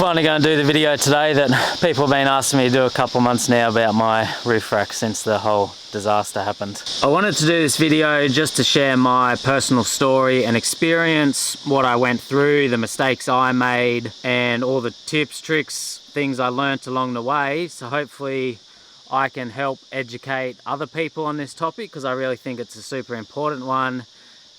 Finally going to do the video today that people have been asking me to do a couple months now about my roof rack since the whole disaster happened. I wanted to do this video just to share my personal story and experience, what I went through, the mistakes I made, and all the tips, tricks, things I learnt along the way. So hopefully I can help educate other people on this topic, because I really think it's a super important one.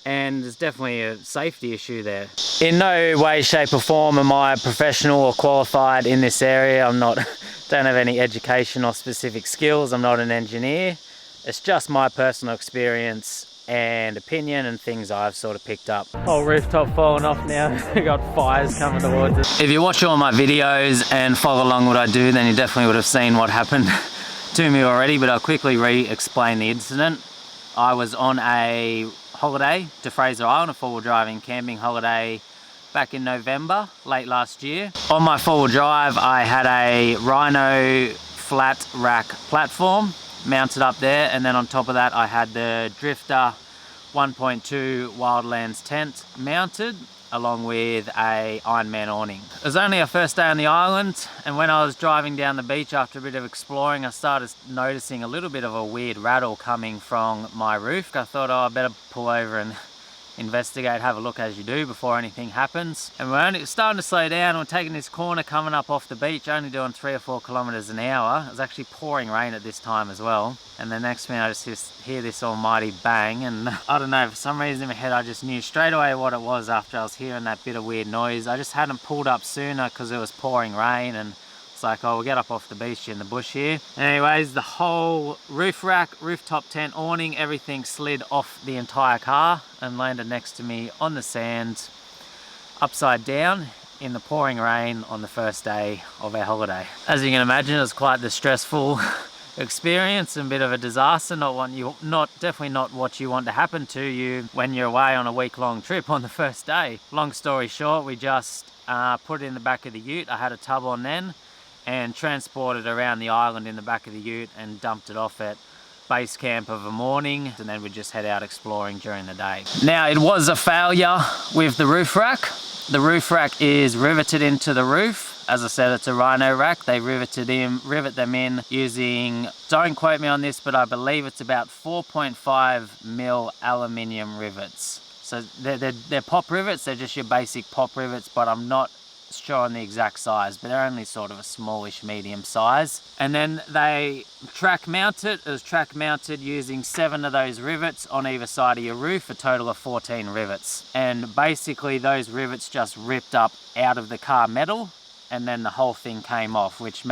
And there's definitely a safety issue there. In no way, shape or form am I professional or qualified in this area. don't have any education or specific skills. I'm not an engineer. It's just my personal experience and opinion and things I've sort of picked up. Whole rooftop falling off now. We got fires coming towards us. If you watch all my videos and follow along what I do, then you definitely would have seen what happened to me already, but I'll quickly re-explain the incident. I was on a holiday to Fraser Island, a four-wheel driving camping holiday back in November, late last year. On my four-wheel drive, I had a Rhino flat rack platform mounted up there, and then on top of that I had the Drifter 1.2 Wildlands tent mounted, along with a Ironman awning. It was only our first day on the island, and when I was driving down the beach after a bit of exploring, I started noticing a little bit of a weird rattle coming from my roof. I thought, oh, I better pull over and investigate, have a look, as you do before anything happens. And we're only starting to slow down. We're taking this corner coming up off the beach, only doing 3 or 4 kilometers an hour. It was actually pouring rain at this time as well. And the next minute I just hear this almighty bang, and I don't know, for some reason in my head I just knew straight away what it was after I was hearing that bit of weird noise. I just hadn't pulled up sooner because it was pouring rain, and it's like, oh, we'll get up off the beach in the bush here. Anyways, the whole roof rack, rooftop tent, awning, everything slid off the entire car and landed next to me on the sand, upside down in the pouring rain on the first day of our holiday. As you can imagine, it was quite the stressful experience and a bit of a disaster. Definitely not what you want to happen to you when you're away on a week-long trip on the first day. Long story short, we just put it in the back of the ute. I had a tub on then, and transported around the island in the back of the ute and dumped it off at base camp of a morning, and then we just head out exploring during the day. Now, it was a failure with the roof rack. The roof rack is riveted into the roof. As I said, it's a Rhino rack. They rivet them in using, don't quote me on this, but I believe it's about 4.5 mil aluminium rivets. So they're pop rivets. They're just your basic pop rivets, but I'm not sure on the exact size, but they're only sort of a smallish medium size. And then they track mount it. It was track mounted using 7 of those rivets on either side of your roof, a total of 14 rivets. And basically those rivets just ripped up out of the car metal, and then the whole thing came off, which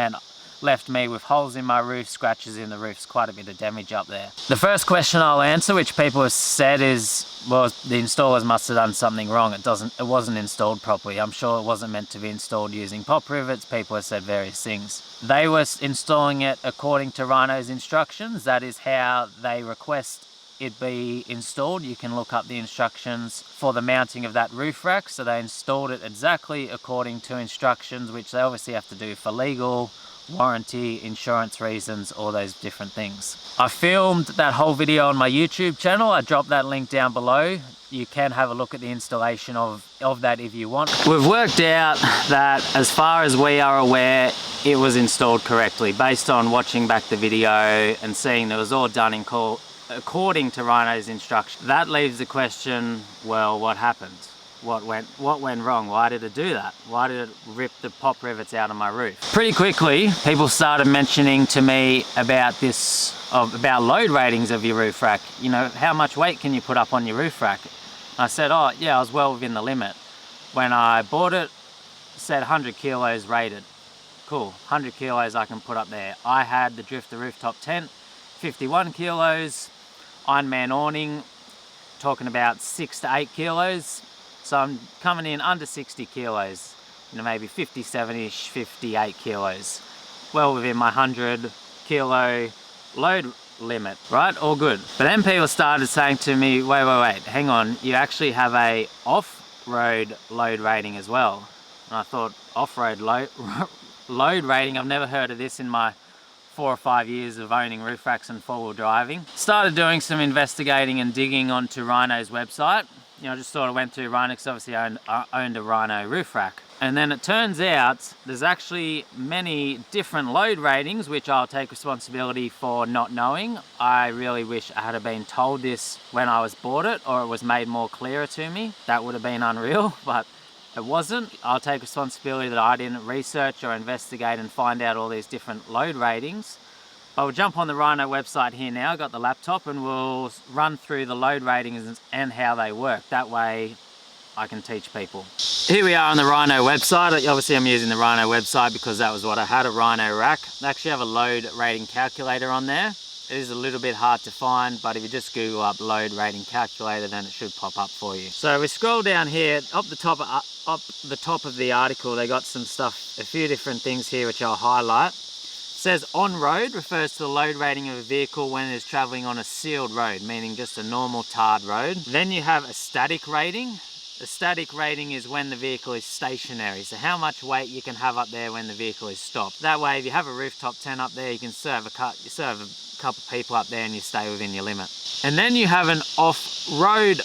left me with holes in my roof, scratches in the roofs, quite a bit of damage up there. The first question I'll answer, which people have said, is, well, the installers must have done something wrong. It wasn't installed properly. I'm sure it wasn't meant to be installed using pop rivets. People have said various things. They were installing it according to Rhino's instructions. That is how they request it be installed. You can look up the instructions for the mounting of that roof rack. So they installed it exactly according to instructions, which they obviously have to do for legal, warranty, insurance reasons, all those different things. I filmed that whole video on my YouTube channel. I dropped that link down below. You can have a look at the installation of that if you want. We've worked out that, as far as we are aware, it was installed correctly based on watching back the video and seeing that it was all done according to Rhino's instructions. That leaves the question, well, what happened? What went wrong? Why did it do that? Why did it rip the pop rivets out of my roof? Pretty quickly, people started mentioning to me about about load ratings of your roof rack. You know, how much weight can you put up on your roof rack? I said, oh yeah, I was well within the limit. When I bought it, it said 100 kilos rated. Cool, 100 kilos I can put up there. I had the Drifter rooftop tent, 51 kilos, Ironman awning, talking about 6 to 8 kilos. So I'm coming in under 60 kilos, you know, maybe 57-ish, 58 kilos. Well within my 100 kilo load limit, right? All good. But then people started saying to me, wait, hang on, you actually have a off-road load rating as well. And I thought, off-road load rating, I've never heard of this in my 4 or 5 years of owning roof racks and four-wheel driving. Started doing some investigating and digging onto Rhino's website. you know, just sort of went through Rhino because obviously I owned a Rhino roof rack. And then it turns out there's actually many different load ratings, which I'll take responsibility for not knowing. I really wish I had been told this when I was bought it, or it was made more clearer to me. That would have been unreal, but it wasn't. I'll take responsibility that I didn't research or investigate and find out all these different load ratings. But we'll jump on the Rhino website here now. I've got the laptop, and we'll run through the load ratings and how they work. That way I can teach people. Here we are on the Rhino website. Obviously I'm using the Rhino website because that was what I had, a Rhino Rack. They actually have a load rating calculator on there. It is a little bit hard to find, but if you just Google up load rating calculator, then it should pop up for you. So we scroll down here, up the top of the article, they got some stuff, a few different things here which I'll highlight. It says on-road refers to the load rating of a vehicle when it is traveling on a sealed road, meaning just a normal tarred road. Then you have a static rating. A static rating is when the vehicle is stationary, so how much weight you can have up there when the vehicle is stopped. That way, if you have a rooftop tent up there, you can serve a couple people up there and you stay within your limit. And then you have an off-road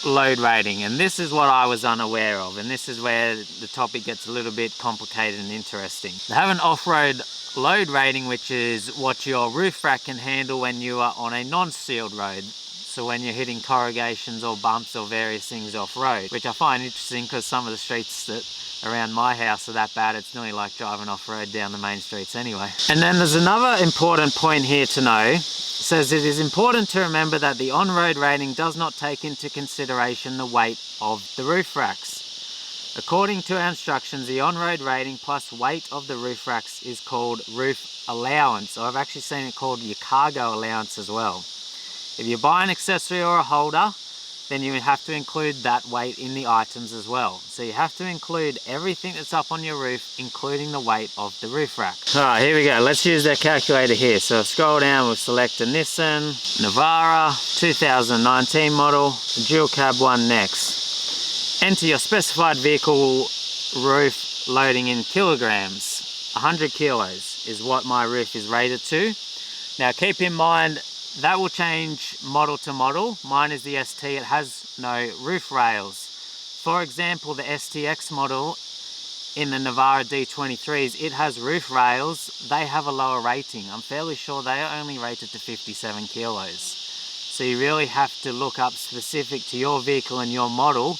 load rating, and this is what I was unaware of, and this is where the topic gets a little bit complicated and interesting. They have an off-road load rating, which is what your roof rack can handle when you are on a non-sealed road. So when you're hitting corrugations or bumps or various things off-road, which I find interesting because some of the streets that around my house are that bad, it's nearly like driving off-road down the main streets anyway. And then there's another important point here to know. It says it is important to remember that the on-road rating does not take into consideration the weight of the roof racks. According to our instructions, the on-road rating plus weight of the roof racks is called roof allowance, or I've actually seen it called your cargo allowance as well. If you buy an accessory or a holder, then you have to include that weight in the items as well. So you have to include everything that's up on your roof, including the weight of the roof rack. Alright, here we go. Let's use that calculator here. So scroll down, we'll select a Nissan Navara 2019 model, dual cab one next. Enter your specified vehicle roof loading in kilograms. 100 kilos is what my roof is rated to. Now keep in mind, that will change model to model. Mine is the ST, it has no roof rails. For example, the STX model in the Navara D23s, it has roof rails. They have a lower rating. I'm fairly sure they are only rated to 57 kilos. So you really have to look up specific to your vehicle and your model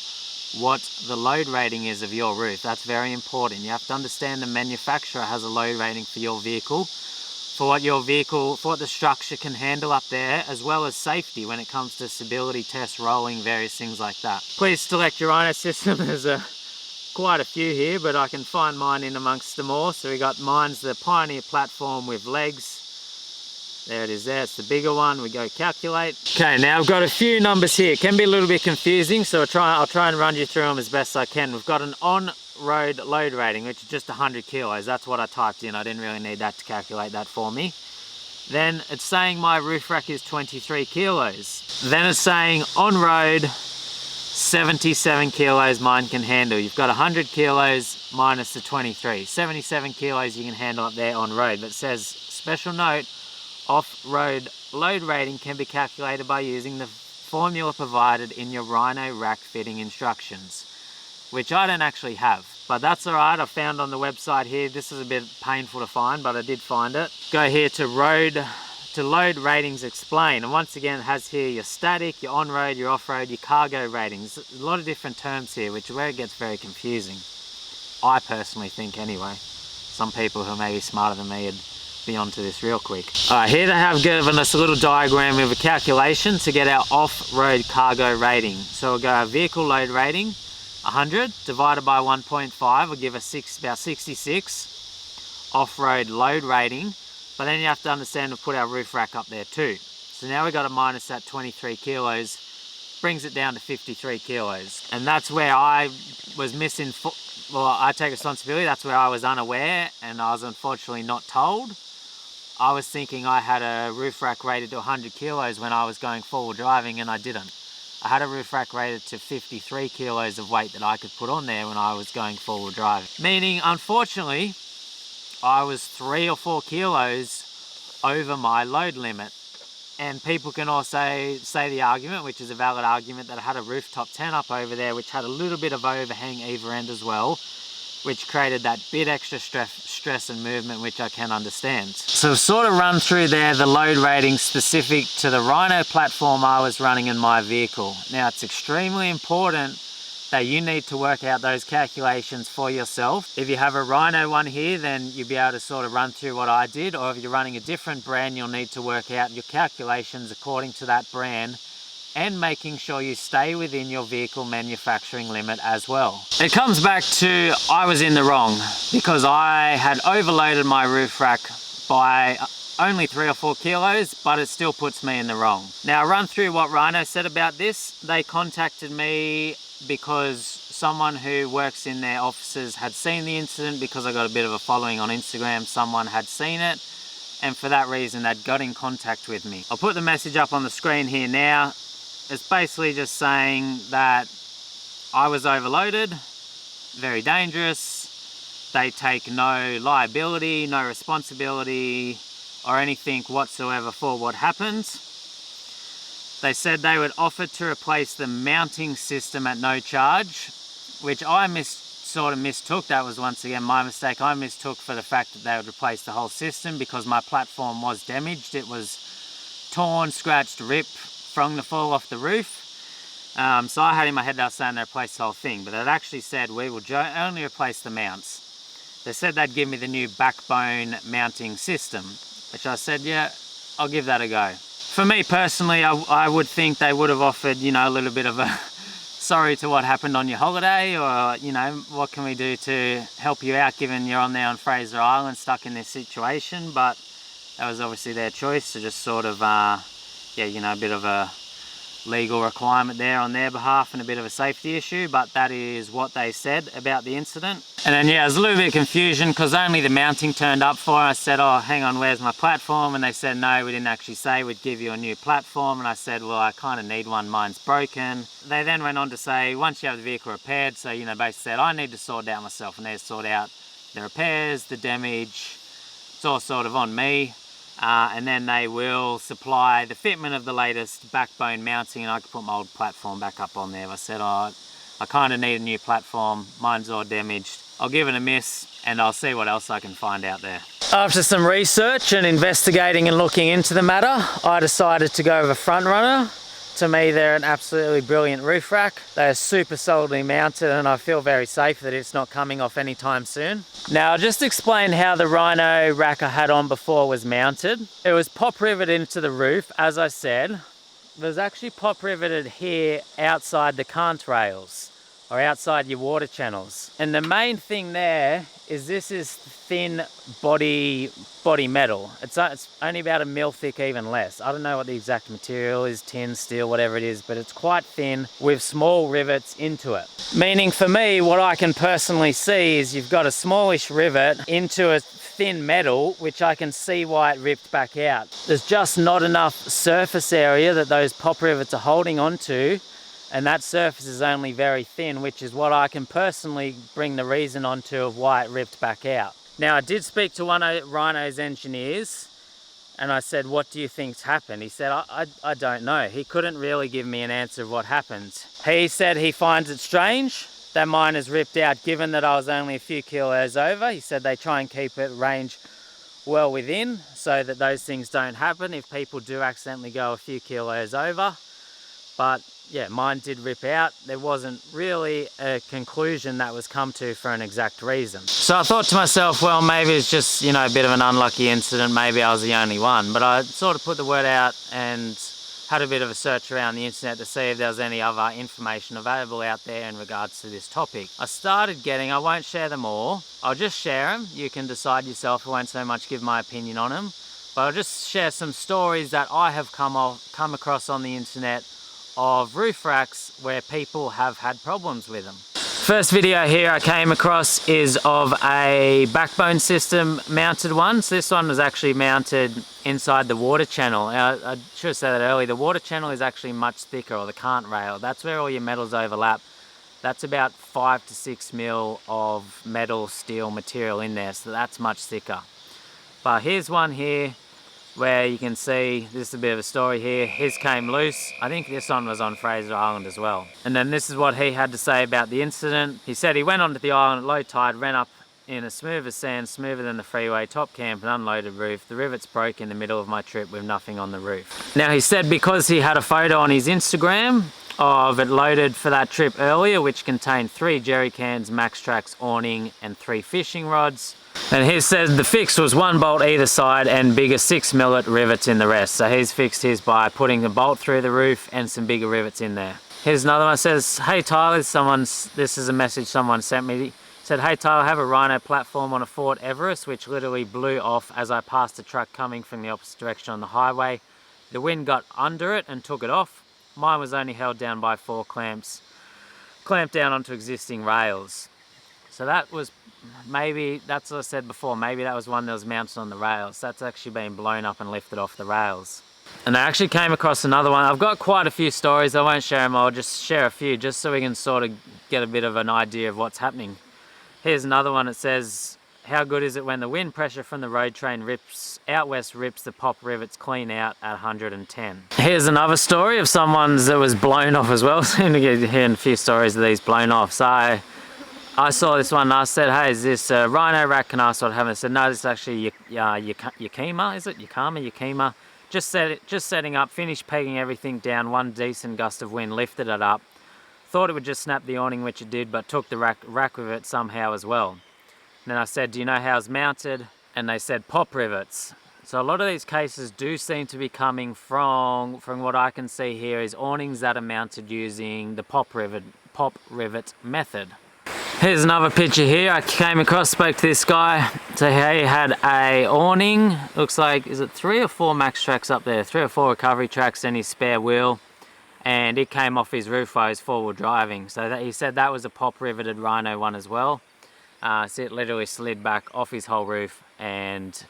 what the load rating is of your roof. That's very important. You have to understand the manufacturer has a load rating for your vehicle, for what the structure can handle up there, as well as safety when it comes to stability tests, rolling, various things like that. Please select your Rhino system. There's quite a few here, but I can find mine in amongst them all. So we got mine's the Pioneer platform with legs. There it is there, it's the bigger one. We go calculate. Okay, now I've got a few numbers here. It can be a little bit confusing, so I'll try and run you through them as best I can. We've got an on-road load rating, which is just 100 kilos. That's what I typed in. I didn't really need that to calculate that for me. Then it's saying my roof rack is 23 kilos. Then it's saying on-road, 77 kilos mine can handle. You've got 100 kilos minus the 23. 77 kilos you can handle up there on road. But it says, special note, off-road load rating can be calculated by using the formula provided in your Rhino Rack fitting instructions, which I don't actually have, but that's alright. I found on the website here. This is a bit painful to find, but I did find it. Go here to load ratings explain, and once again it has here your static, your on-road, your off-road, your cargo ratings. There's a lot of different terms here, which is where it gets very confusing. I personally think anyway. Some people who may be smarter than me would be onto this real quick. Alright, here they have given us a little diagram with a calculation to get our off-road cargo rating. So we'll go our vehicle load rating, 100 divided by 1.5 will give us about 66 off-road load rating. But then you have to understand we'll put our roof rack up there too. So now we've got to minus that 23 kilos, brings it down to 53 kilos. And that's where I was missing, well, I take responsibility, that's where I was unaware and I was unfortunately not told. I was thinking I had a roof rack rated to 100 kilos when I was going forward driving, and I didn't. I had a roof rack rated to 53 kilos of weight that I could put on there when I was going forward driving. Meaning, unfortunately, I was 3 or 4 kilos over my load limit And people can also say the argument, which is a valid argument, that I had a rooftop tent up over there which had a little bit of overhang either end as well, which created that bit extra stress and movement, which I can understand. So I've sort of run through there the load rating specific to the Rhino platform I was running in my vehicle. Now it's extremely important that you need to work out those calculations for yourself. If you have a Rhino one here, then you'll be able to sort of run through what I did, or if you're running a different brand, you'll need to work out your calculations according to that brand and making sure you stay within your vehicle manufacturing limit as well. It comes back to I was in the wrong because I had overloaded my roof rack by only 3 or 4 kilos, but it still puts me in the wrong. Now I'll run through what Rhino said about this. They contacted me because someone who works in their offices had seen the incident, because I got a bit of a following on Instagram. Someone had seen it, and for that reason they'd got in contact with me. I'll put the message up on the screen here now. It's basically just saying that I was overloaded, very dangerous. They take no liability, no responsibility or anything whatsoever for what happened. They said they would offer to replace the mounting system at no charge, which I sort of mistook. That was once again my mistake. I mistook for the fact that they would replace the whole system because my platform was damaged. It was torn, scratched, ripped from the fall off the roof. So I had in my head they were saying they replaced the whole thing, but it actually said we will only replace the mounts. They said they'd give me the new backbone mounting system, which I said, yeah, I'll give that a go. For me personally, I would think they would have offered, you know, a little bit of a sorry to what happened on your holiday, or, you know, what can we do to help you out given you're on there on Fraser Island stuck in this situation. But that was obviously their choice to just sort of, yeah, you know, a bit of a legal requirement there on their behalf and a bit of a safety issue, but that is what they said about the incident. And then yeah, there's a little bit of confusion because only the mounting turned up for. I said, oh, hang on, where's my platform? And they said, no, we didn't actually say we'd give you a new platform. And I said, well, I kind of need one, mine's broken. They then went on to say, once you have the vehicle repaired, so, you know, basically said, I need to sort it out myself, and they sort out the repairs, the damage, it's all sort of on me. And then they will supply the fitment of the latest backbone mounting, and I can put my old platform back up on there. I said, oh, I kind of need a new platform, mine's all damaged. I'll give it a miss and I'll see what else I can find out there. After some research and investigating and looking into the matter, I decided to go with a front runner. To me, they're an absolutely brilliant roof rack. They are super solidly mounted, and I feel very safe that it's not coming off anytime soon. Now, I'll just explain how the Rhino rack I had on before was mounted. It was pop riveted into the roof, as I said. It was actually pop riveted here outside the cant rails, or outside your water channels. And the main thing there is this is thin body metal. It's only about 1 mil thick, even less. I don't know what the exact material is, tin, steel, whatever it is, but it's quite thin with small rivets into it. Meaning for me, what I can personally see is you've got a smallish rivet into a thin metal, which I can see why it ripped back out. There's just not enough surface area that those pop rivets are holding onto, and that surface is only very thin, which is what I can personally bring the reason onto of why it ripped back out. Now, I did speak to one of Rhino's engineers, and I said, what do you think's happened? He said, I don't know. He couldn't really give me an answer of what happened. He said he finds it strange that mine is ripped out, given that I was only a few kilos over. He said they try and keep it range well within so that those things don't happen if people do accidentally go a few kilos over. But yeah, mine did rip out. There wasn't really a conclusion that was come to for an exact reason. So I thought to myself, well, maybe it's just, you know, a bit of an unlucky incident. Maybe I was the only one. But I sort of put the word out and had a bit of a search around the internet to see if there was any other information available out there in regards to this topic. I started getting, I won't share them all. I'll just share them. You can decide yourself. I won't so much give my opinion on them. But I'll just share some stories that I have come across on the internet of roof racks where people have had problems with them. First video here I came across is of a backbone system mounted one. So this one was actually mounted inside the water channel. I should have said that earlier. The water channel is actually much thicker, or the cant rail. That's where all your metals overlap. That's about 5 to 6 mil of metal, steel material in there. So that's much thicker. But here's one here where you can see, this is a bit of a story here, his came loose. I think this one was on Fraser Island as well. And then this is what he had to say about the incident. He said he went onto the island at low tide, ran up in a smooth as sand, smoother than the freeway, top camp and unloaded roof. The rivets broke in the middle of my trip with nothing on the roof. Now he said because he had a photo on his Instagram of it loaded for that trip earlier, which contained 3 jerry cans, Max Trax awning and 3 fishing rods. And he says the fix was 1 bolt either side and bigger 6 millet rivets in the rest. So he's fixed his by putting a bolt through the roof and some bigger rivets in there. Here's another one. It says, hey Tyler, this is a message someone sent me. Said, hey Tyler, I have a Rhino platform on a Ford Everest which literally blew off as I passed a truck coming from the opposite direction on the highway. The wind got under it and took it off. Mine was only held down by 4 clamps, clamped down onto existing rails. So that was maybe, that's what I said before, maybe that was one that was mounted on the rails. That's actually been blown up and lifted off the rails. And I actually came across another one. I've got quite a few stories. I won't share them, I'll just share a few just so we can sort of get a bit of an idea of what's happening. Here's another one. It says, how good is it when the wind pressure from the road train out west rips the pop rivets clean out at 110. Here's another story of someone's that was blown off as well. Seem to get hearing a few stories of these blown off. So I saw this one and I said, hey, is this a Rhino Rack? And I asked what happened. I said, no, this is actually Yakima, is it? Yakima. Just setting up, finished pegging everything down, one decent gust of wind lifted it up. Thought it would just snap the awning, which it did, but took the rack with it somehow as well. And then I said, do you know how it's mounted? And they said pop rivets. So a lot of these cases do seem to be coming from what I can see here, is awnings that are mounted using the pop rivet method. Here's another picture here. I came across, spoke to this guy. So he had a awning, looks like, is it 3 or 4 Max Tracks up there? 3 or 4 recovery tracks and his spare wheel. And it came off his roof while he was forward driving. So he said that was a pop riveted Rhino one as well. So it literally slid back off his whole roof and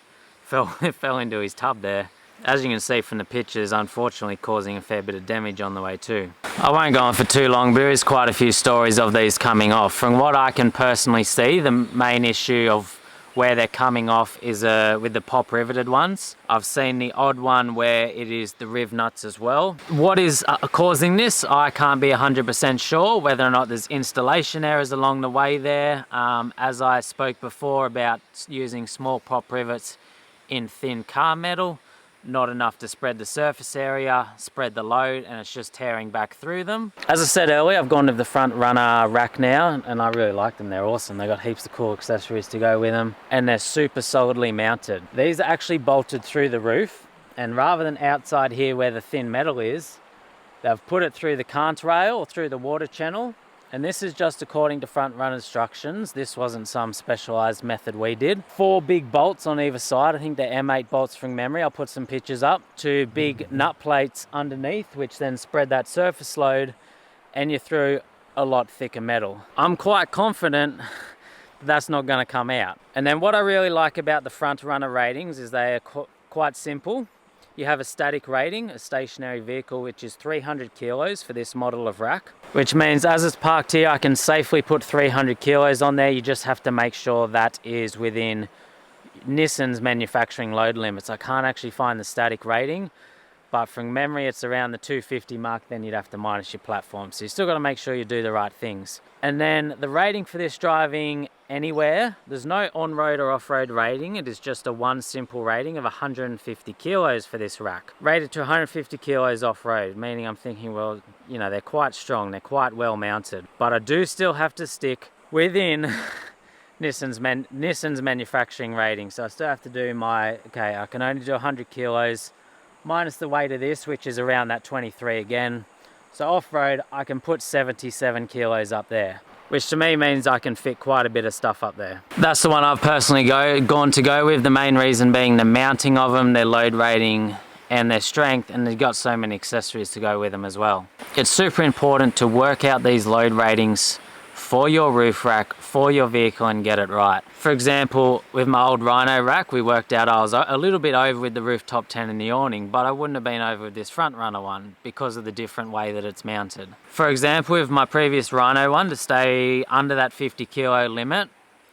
fell into his tub there. As you can see from the pictures, unfortunately causing a fair bit of damage on the way too. I won't go on for too long, but there is quite a few stories of these coming off. From what I can personally see, the main issue of where they're coming off is with the pop riveted ones. I've seen the odd one where it is the riv nuts as well. What is causing this? I can't be 100% sure, whether or not there's installation errors along the way there. As I spoke before about using small pop rivets in thin car metal, not enough to spread the surface area, spread the load, and it's just tearing back through them. As I said earlier, I've gone to the front runner rack now, and I really like them. They're awesome. They've got heaps of cool accessories to go with them, and they're super solidly mounted. These are actually bolted through the roof, and rather than outside here where the thin metal is, they've put it through the cant rail or through the water channel. And this is just according to front run instructions. This wasn't some specialized method we did. 4 big bolts on either side. I think they're M8 bolts from memory. I'll put some pictures up. 2 big nut plates underneath, which then spread that surface load, and you're through a lot thicker metal. I'm quite confident that's not going to come out. And then what I really like about the front runner ratings is they are quite simple. You have a static rating, a stationary vehicle, which is 300 kilos for this model of rack, which means as it's parked here, I can safely put 300 kilos on there. You just have to make sure that is within Nissan's manufacturing load limits. I can't actually find the static rating, but from memory, it's around the 250 mark, then you'd have to minus your platform. So you still got to make sure you do the right things. And then the rating for this driving anywhere, there's no on-road or off-road rating. It is just a one simple rating of 150 kilos for this rack. Rated to 150 kilos off-road, meaning I'm thinking, well, you know, they're quite strong, they're quite well mounted. But I do still have to stick within Nissan's manufacturing rating. So I still have to do okay, I can only do 100 kilos minus the weight of this, which is around that 23 again. So off-road, I can put 77 kilos up there, which to me means I can fit quite a bit of stuff up there. That's the one I've personally gone to go with. The main reason being the mounting of them, their load rating and their strength, and they've got so many accessories to go with them as well. It's super important to work out these load ratings for your roof rack, for your vehicle, and get it right. For example, with my old Rhino rack, we worked out I was a little bit over with the rooftop tent and the awning, but I wouldn't have been over with this front runner one because of the different way that it's mounted. For example, with my previous Rhino one, to stay under that 50 kilo limit,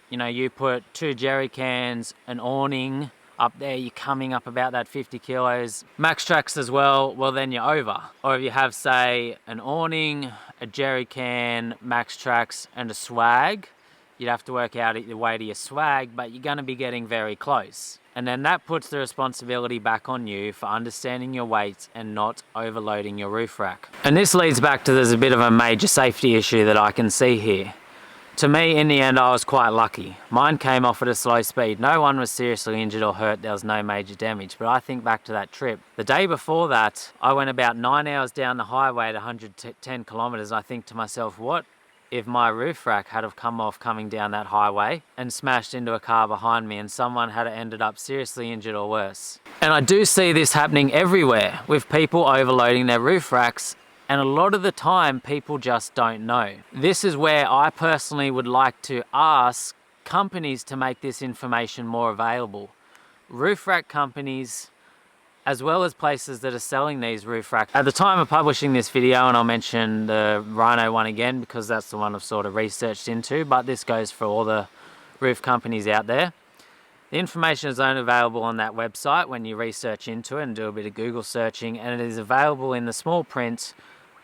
you know, you put 2 jerry cans, an awning up there, you're coming up about that 50 kilos. Max tracks as well, well then you're over. Or if you have, say, an awning, a jerry can, max tracks, and a swag, you'd have to work out the weight of your swag, but you're gonna be getting very close. And then that puts the responsibility back on you for understanding your weights and not overloading your roof rack. And this leads back to, there's a bit of a major safety issue that I can see here. To me, in the end, I was quite lucky. Mine came off at a slow speed. No one was seriously injured or hurt. There was no major damage. But I think back to that trip. The day before that, I went about 9 hours down the highway at 110 kilometers. I think to myself, what if my roof rack had have come off coming down that highway and smashed into a car behind me and someone had ended up seriously injured or worse? And I do see this happening everywhere with people overloading their roof racks. And a lot of the time, people just don't know. This is where I personally would like to ask companies to make this information more available. Roof rack companies, as well as places that are selling these roof racks. At the time of publishing this video, and I'll mention the Rhino one again because that's the one I've sort of researched into, but this goes for all the roof companies out there. The information is only available on that website when you research into it and do a bit of Google searching, and it is available in the small print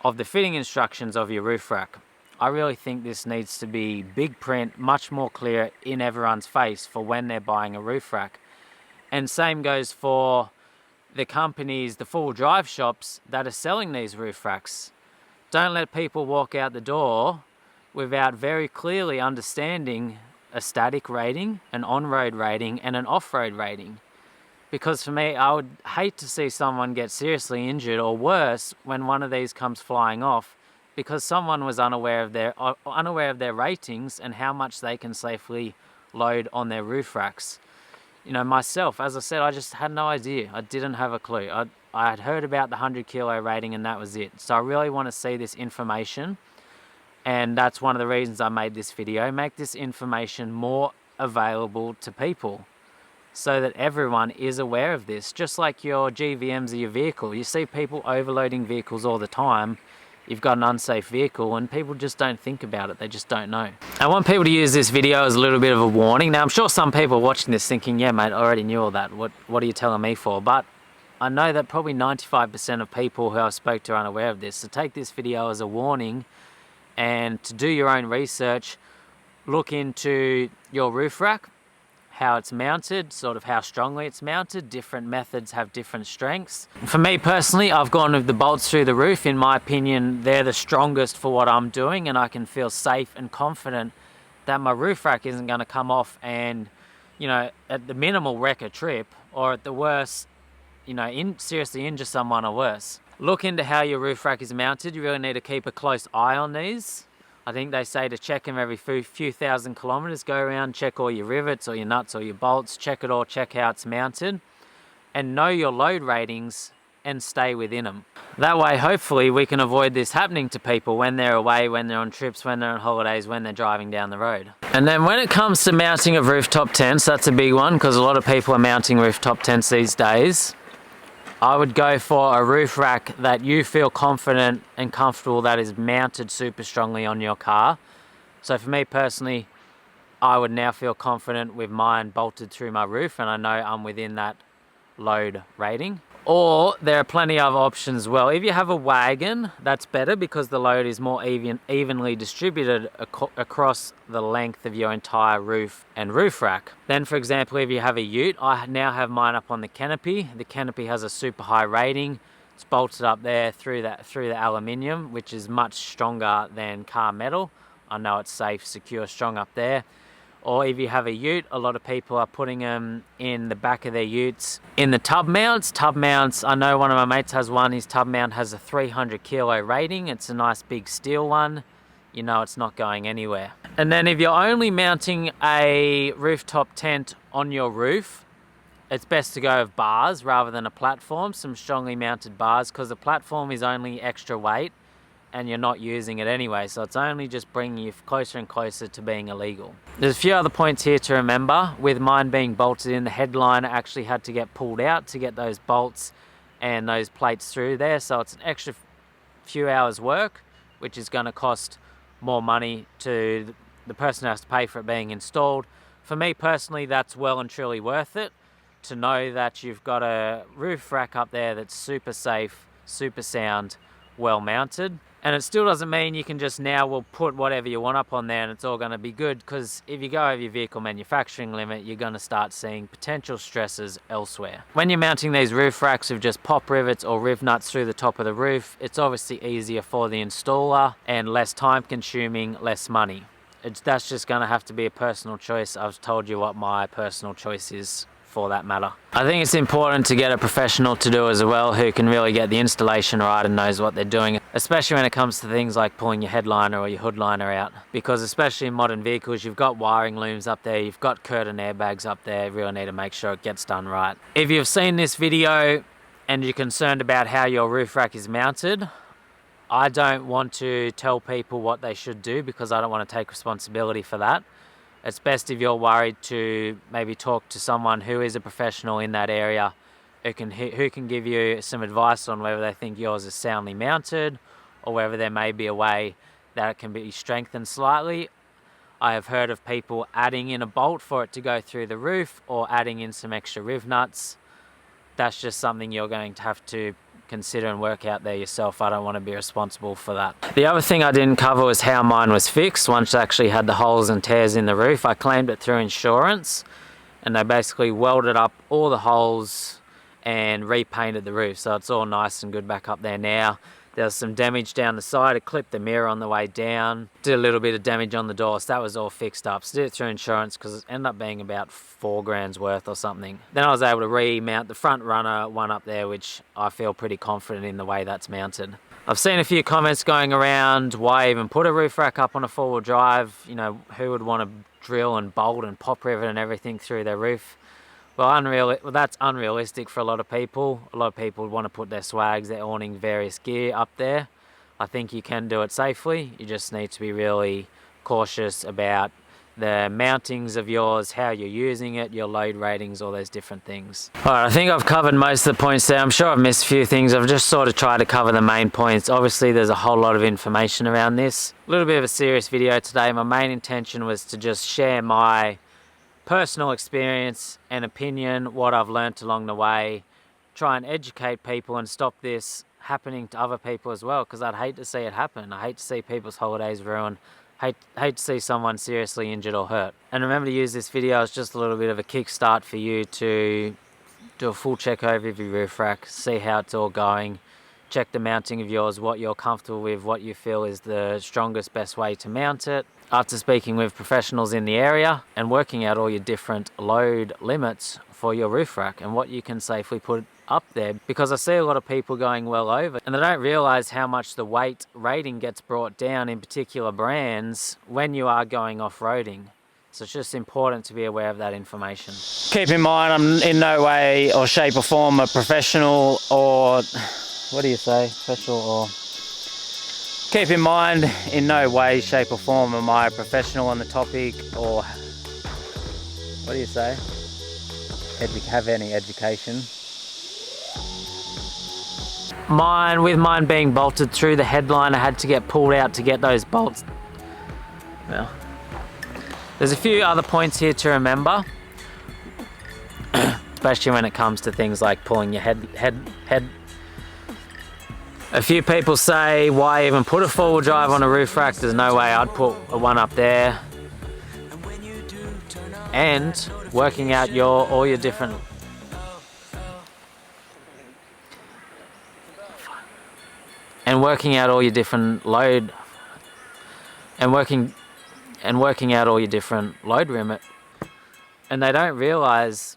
of the fitting instructions of your roof rack. I really think this needs to be big print, much more clear in everyone's face for when they're buying a roof rack. And same goes for the companies, the full drive shops that are selling these roof racks. Don't let people walk out the door without very clearly understanding a static rating, an on-road rating, and an off-road rating. Because for me, I would hate to see someone get seriously injured or worse when one of these comes flying off because someone was unaware of their ratings and how much they can safely load on their roof racks. You know, myself, as I said, I just had no idea. I didn't have a clue. I had heard about the 100 kilo rating and that was it. So I really want to see this information, and that's one of the reasons I made this video. Make this information more available to people, so that everyone is aware of this. Just like your GVMs of your vehicle. You see people overloading vehicles all the time. You've got an unsafe vehicle and people just don't think about it. They just don't know. I want people to use this video as a little bit of a warning. Now, I'm sure some people are watching this thinking, yeah, mate, I already knew all that. What are you telling me for? But I know that probably 95% of people who I spoke to are unaware of this. So take this video as a warning and to do your own research. Look into your roof rack, how it's mounted, sort of how strongly it's mounted. Different methods have different strengths. For me personally, I've gone with the bolts through the roof. In my opinion, they're the strongest for what I'm doing, and I can feel safe and confident that my roof rack isn't going to come off and, you know, at the minimal wreck a trip, or at the worst, you know, seriously injure someone or worse. Look into how your roof rack is mounted. You really need to keep a close eye on these. I think they say to check them every few thousand kilometers. Go around, check all your rivets or your nuts or your bolts, check it all, check how it's mounted, and know your load ratings and stay within them. That way, hopefully, we can avoid this happening to people when they're away, when they're on trips, when they're on holidays, when they're driving down the road. And then when it comes to mounting of rooftop tents, that's a big one because a lot of people are mounting rooftop tents these days. I would go for a roof rack that you feel confident and comfortable that is mounted super strongly on your car. So for me personally, I would now feel confident with mine bolted through my roof and I know I'm within that load rating. Or there are plenty of options as well. If you have a wagon, that's better because the load is more evenly distributed across the length of your entire roof and roof rack. Then for example, if you have a ute, I now have mine up on the canopy. The canopy has a super high rating. It's bolted up there through the aluminium, which is much stronger than car metal. I know it's safe, secure, strong up there. Or if you have a ute, a lot of people are putting them in the back of their utes. In the tub mounts, I know one of my mates has one. His tub mount has a 300 kilo rating. It's a nice big steel one. You know it's not going anywhere. And then if you're only mounting a rooftop tent on your roof, it's best to go with bars rather than a platform, some strongly mounted bars, because the platform is only extra weight and you're not using it anyway, so it's only just bringing you closer and closer to being illegal. There's a few other points here to remember. With mine being bolted in, the headliner actually had to get pulled out to get those bolts and those plates through there, so it's an extra few hours work, which is going to cost more money to the person who has to pay for it being installed. For me personally, that's well and truly worth it to know that you've got a roof rack up there that's super safe, super sound, well mounted. And it still doesn't mean you can just now put whatever you want up on there and it's all going to be good, because if you go over your vehicle manufacturing limit, you're going to start seeing potential stresses elsewhere. When you're mounting these roof racks with just pop rivets or riv nuts through the top of the roof, it's obviously easier for the installer and less time consuming, less money. That's just going to have to be a personal choice. I've told you what my personal choice is for that matter. I think it's important to get a professional to do as well, who can really get the installation right and knows what they're doing, especially when it comes to things like pulling your headliner or your hood liner out, because especially in modern vehicles, you've got wiring looms up there, you've got curtain airbags up there. You really need to make sure it gets done right. If you've seen this video and you're concerned about how your roof rack is mounted, I don't want to tell people what they should do, because I don't want to take responsibility for that. It's best, if you're worried, to maybe talk to someone who is a professional in that area, who can give you some advice on whether they think yours is soundly mounted or whether there may be a way that it can be strengthened slightly. I have heard of people adding in a bolt for it to go through the roof, or adding in some extra riv nuts. That's just something you're going to have to consider and work out there yourself. I don't want to be responsible for that. The other thing I didn't cover was how mine was fixed once I actually had the holes and tears in the roof. I claimed it through insurance, and they basically welded up all the holes and repainted the roof, so it's all nice and good back up there now. There was some damage down the side. It clipped the mirror on the way down, did a little bit of damage on the door, so that was all fixed up. So did it through insurance, because it ended up being about $4,000 worth or something. Then I was able to remount the front runner one up there, which I feel pretty confident in the way that's mounted. I've seen a few comments going around, why even put a roof rack up on a four-wheel drive? You know, who would want to drill and bolt and pop rivet and everything through their roof? Well, that's unrealistic for a lot of people. A lot of people would want to put their swags, their awning, various gear up there. I think you can do it safely. You just need to be really cautious about the mountings of yours, how you're using it, your load ratings, all those different things. Alright, I think I've covered most of the points there. I'm sure I've missed a few things. I've just sort of tried to cover the main points. Obviously, there's a whole lot of information around this. A little bit of a serious video today. My main intention was to just share my personal experience and opinion, what I've learnt along the way, try and educate people and stop this happening to other people as well, because I'd hate to see it happen. I hate to see people's holidays ruined. Hate to see someone seriously injured or hurt. And remember to use this video as just a little bit of a kickstart for you to do a full check over of your roof rack, see how it's all going, check the mounting of yours, what you're comfortable with, what you feel is the strongest, best way to mount it. After speaking with professionals in the area and working out all your different load limits for your roof rack and what you can safely put up there, because I see a lot of people going well over and they don't realize how much the weight rating gets brought down in particular brands when you are going off-roading. So it's just important to be aware of that information. Keep in mind, I'm in no way or shape or form a professional, or what do you say, professional, or keep in mind, in no way, shape or form am I a professional on the topic, or what do you say, have any education. With mine being bolted through the headline, I had to get pulled out to get those bolts. Well, there's a few other points here to remember, especially when it comes to things like pulling your head. A few people say, why even put a four-wheel drive on a roof rack? There's no way I'd put one up there. And working out all your different load and working out all your different load limit. And they don't realize